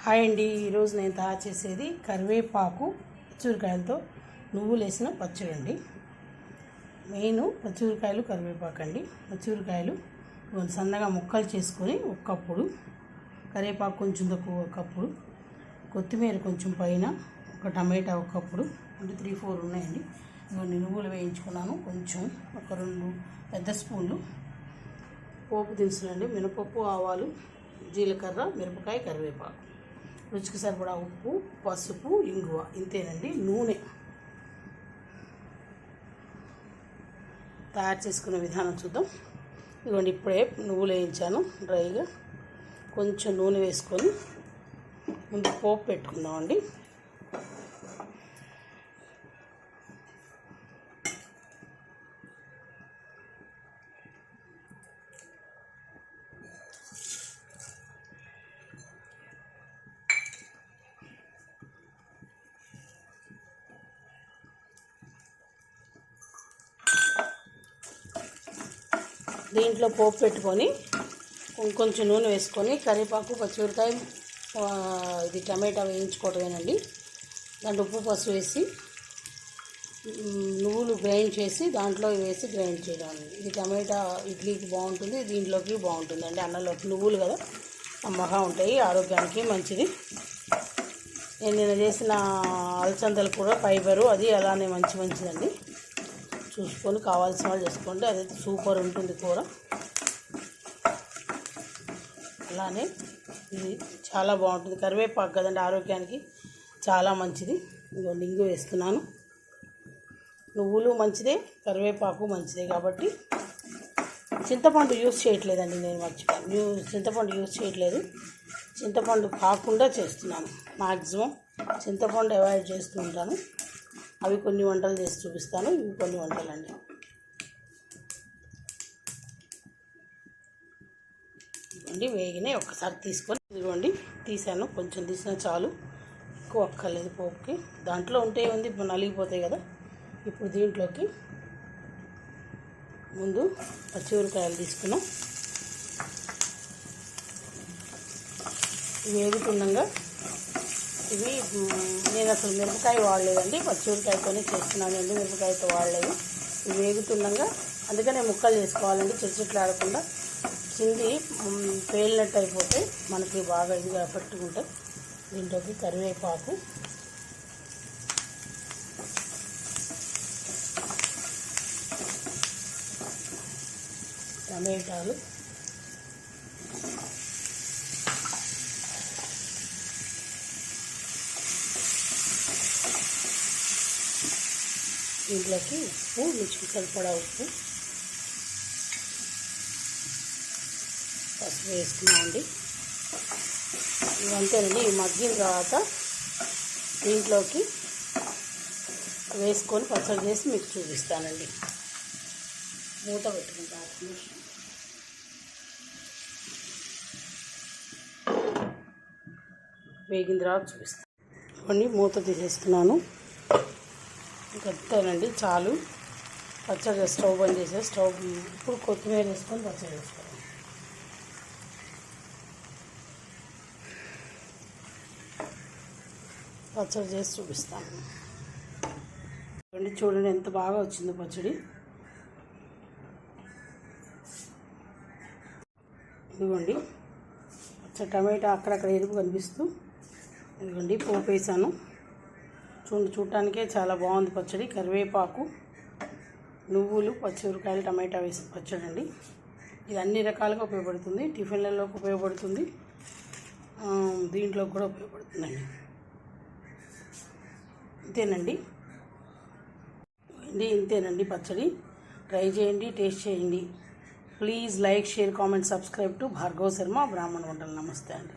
Hi అండి. ఈరోజు నేను తయారు చేసేది కరివేపాకు పచ్చిమిరకాయలతో నువ్వులు వేసిన పచ్చడి అండి. మెయిన్ పచ్చిమిరకాయలు కరివేపాకు అండి. పచ్చిమిరకాయలు సన్నగా ముక్కలు చేసుకొని ఒక కప్పుడు, కరివేపాకు కొంచెం తక్కువ ఒక కప్పుడు, కొత్తిమీర కొంచెం పైన, ఒక టమాటా ఒక కప్పుడు, అంటే 3-4 ఉన్నాయండి. ఇవన్నీ నువ్వులు వేయించుకున్నాను. కొంచెం ఒక 2 పెద్ద స్పూన్లు పోపు దినుసులండి. మినపప్పు, ఆవాలు, జీలకర్ర, మిరపకాయ, కరివేపాకు, రుచికి సరిపడా ఉప్పు, పసుపు, ఇంగువ, ఇంతేనండి. నూనె తయారు చేసుకునే విధానం చూద్దాం. ఇదిగోండి, ఇప్పుడే నువ్వులు వేయించాను డ్రైగా. కొంచెం నూనె వేసుకొని ముందు పోపు పెట్టుకుందామండి. దీంట్లో పోపు పెట్టుకొని కొంచెం నూనె వేసుకొని కరివేపాకు, పచ్చిమిరకాయ, ఇది టమాటా వేయించుకోవడమేనండి. దాంట్లో ఉప్పు, పసుపు వేసి నువ్వులు గ్రైండ్ చేసి దాంట్లో వేసి గ్రైండ్ చేయడం. ఇది టమాటా ఇడ్లీకి బాగుంటుంది, దీంట్లోకి బాగుంటుందండి. అన్నంలోకి నువ్వులు కదా అమ్మగా ఉంటాయి, ఆరోగ్యానికి మంచిది. నేను చేసిన అలసందలు కూడా ఫైబరు, అది అలానే మంచిదండి. చూసుకొని కావాల్సిన వాళ్ళు చేసుకోండి, అదైతే సూపర్ ఉంటుంది కూర. అలానే ఇది చాలా బాగుంటుంది, కరివేపాకు కదండి, ఆరోగ్యానికి చాలా మంచిది. ఇదిగోండి, ఇంగు వేస్తున్నాను. నువ్వులు మంచిదే, కరివేపాకు మంచిదే కాబట్టి చింతపండు యూజ్ చేయట్లేదండి. నేను మర్చిపోయాను, చింతపండు యూజ్ చేయట్లేదు. చింతపండు కాకుండా చేస్తున్నాను. మ్యాక్సిమం చింతపండు అవాయిడ్ చేస్తూ ఉంటాను. అవి కొన్ని వంటలు చేసి చూపిస్తాను, ఇవి కొన్ని వంటలండి. ఇదిగోండి, వేగినాయి. ఒక్కసారి తీసుకొని ఇదిగోండి తీసాను. కొంచెం తీసినా చాలు, ఎక్కువ అక్కర్లేదు పోపుకి. దాంట్లో ఉంటే ఉంది, ఇప్పుడు నలిగిపోతాయి కదా. ఇప్పుడు దీంట్లోకి ముందు పచ్చిమిరకాయలు తీసుకున్నాం. వేగుతుండగా ఇవి నేను అసలు మిరపకాయ వాడలేదండి, పచ్చిమిరకాయతోనే చేస్తున్నానండి, మిరపకాయతో వాడలేదు. ఇవి వేగుతుండగా అందుకనే ముక్కలు చేసుకోవాలండి, చిట్చిట్లాడకుండా. చింది పేలినట్టు అయిపోతే మనకి బాగా ఇదిగా పెట్టుకుంటాయి. దీంట్లోకి కరివేపాకు, టమాటాలు, దీంట్లోకి ఉప్పు, రుచికి సరిపడా ఉప్పు, పసుపు వేసుకున్నామండి. ఇవంతేనండి. ఈ మగ్గిన తర్వాత దీంట్లోకి వేసుకొని పచ్చడి చేసి మీకు చూపిస్తానండి. మూత పెట్టుకుంటాను, వేగిన తర్వాత చూపిస్తాను. ఇవన్నీ మూత తీసేస్తున్నాను. అంతేనండి, చాలు. పచ్చడి స్టవ్ బంద్ చేసే స్టవ్. ఇప్పుడు కొత్తిమీర వేసుకొని పచ్చడి వేసుకోవాలి. పచ్చడి చేసి చూపిస్తాను. చూడండి ఎంత బాగా వచ్చిందో పచ్చడి. ఇదిగోండి పచ్చడి, టమాటా అక్కడక్కడ ఎరుపు కనిపిస్తూ. ఇదిగోండి పోపు వేసాను. చూడటానికే చాలా బాగుంది పచ్చడి. కరివేపాకు, నువ్వులు, పచ్చిమిరకాయలు, టమాటా వేసిన పచ్చడి అండి. ఇది అన్ని రకాలుగా ఉపయోగపడుతుంది. టిఫిన్లలోకి ఉపయోగపడుతుంది, దీంట్లో కూడా ఉపయోగపడుతుందండి. ఇంతేనండి పచ్చడి. ట్రై చేయండి, టేస్ట్ చేయండి. Please like, share, comment, subscribe to Bhargav Sharma బ్రాహ్మణ వంటలు. నమస్తే అండి.